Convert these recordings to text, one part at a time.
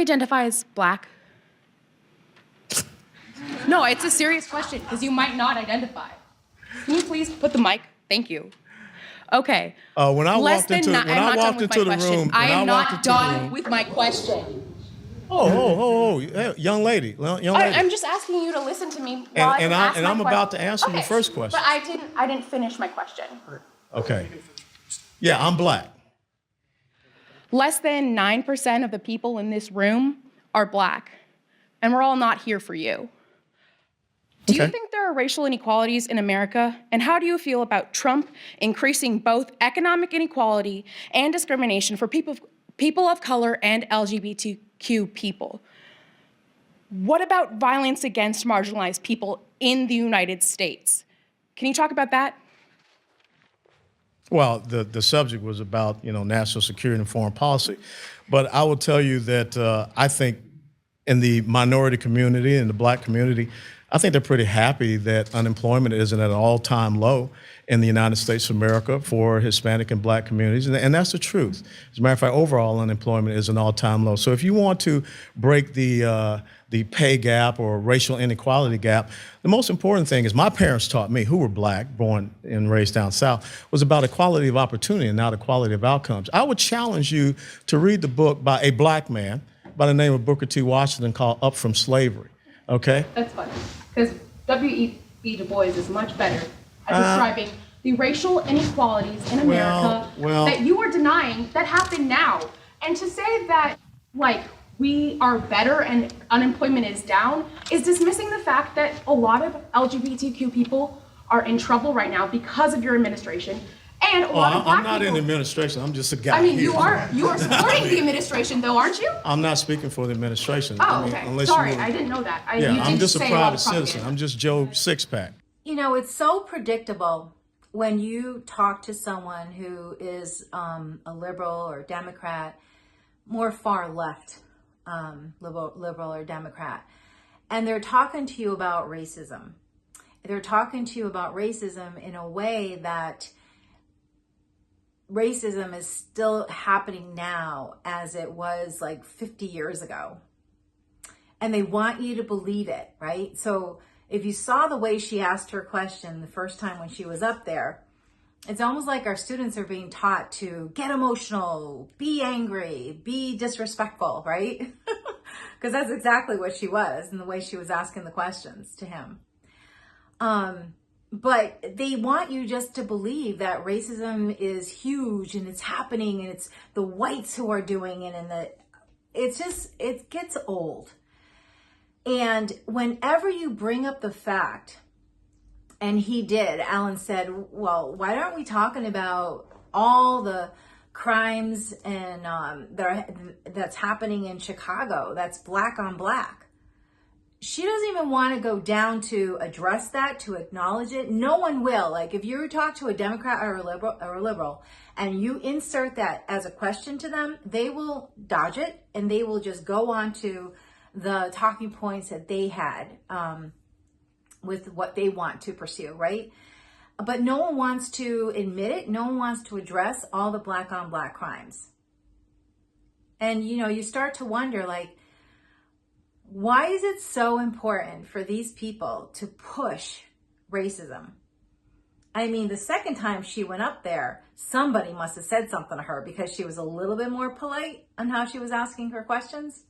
identify as Black? No, it's a serious question because you might not identify. Can you please put the mic? Thank you. Okay. When I walked into I'm not done with my the question. room, I am not done with my question. Hey, young lady. I'm just asking you to listen to me while I ask my I'm question. about to answer your first question. But I didn't finish my question. Okay. Yeah, I'm Black. Less than 9% of the people in this room are Black, and we're all not here for you. Do you think there are racial inequalities in America? And how do you feel about Trump increasing both economic inequality and discrimination for people of color and LGBTQ people? What about violence against marginalized people in the United States? Can you talk about that? Well, the subject was about, national security and foreign policy. But I will tell you that I think in the minority community and the Black community, I think they're pretty happy that unemployment isn't at an all-time low in the United States of America for Hispanic and Black communities, and that's the truth. As a matter of fact, overall unemployment is an all-time low. So if you want to break the pay gap or racial inequality gap, the most important thing is my parents taught me, who were Black, born and raised down South, was about equality of opportunity and not equality of outcomes. I would challenge you to read the book by a Black man by the name of Booker T. Washington called Up From Slavery, okay? That's fine, because W.E.B. Du Bois is much better at describing the racial inequalities in America that you are denying that happen now. And to say that, we are better and unemployment is down is dismissing the fact that a lot of LGBTQ people are in trouble right now because of your administration. And a lot of Black I'm not people. in administration. I'm just a guy. I mean, here. you are supporting the administration, though, aren't you? I'm not speaking for the administration. Oh, okay. Sorry, I didn't know that. I'm just a private citizen. I'm just Joe Sixpack. It's so predictable when you talk to someone who is a liberal or Democrat, more far left, liberal or Democrat, and they're talking to you about racism. They're talking to you about racism in a way that racism is still happening now as it was 50 years ago. And they want you to believe it, right? So if you saw the way she asked her question the first time when she was up there, it's almost like our students are being taught to get emotional, be angry, be disrespectful, right? Because that's exactly what she was in the way she was asking the questions to him. But they want you just to believe that racism is huge and it's happening and it's the whites who are doing it, and it gets old. And whenever you bring up the fact, and he did, Alan said, well, why aren't we talking about all the crimes and that's happening in Chicago that's Black on Black? She doesn't even want to go down to address that, to acknowledge it. No one will. If you talk to a Democrat or a liberal and you insert that as a question to them, they will dodge it and they will just go on to the talking points that they had with what they want to pursue, right? But no one wants to admit it. No one wants to address all the Black on Black crimes. And, you start to wonder, why is it so important for these people to push racism? I mean, the second time she went up there, somebody must have said something to her because she was a little bit more polite on how she was asking her questions.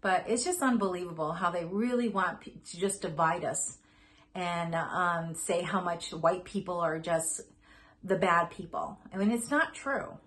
But it's just unbelievable how they really want to just divide us and say how much white people are just the bad people. I mean, it's not true.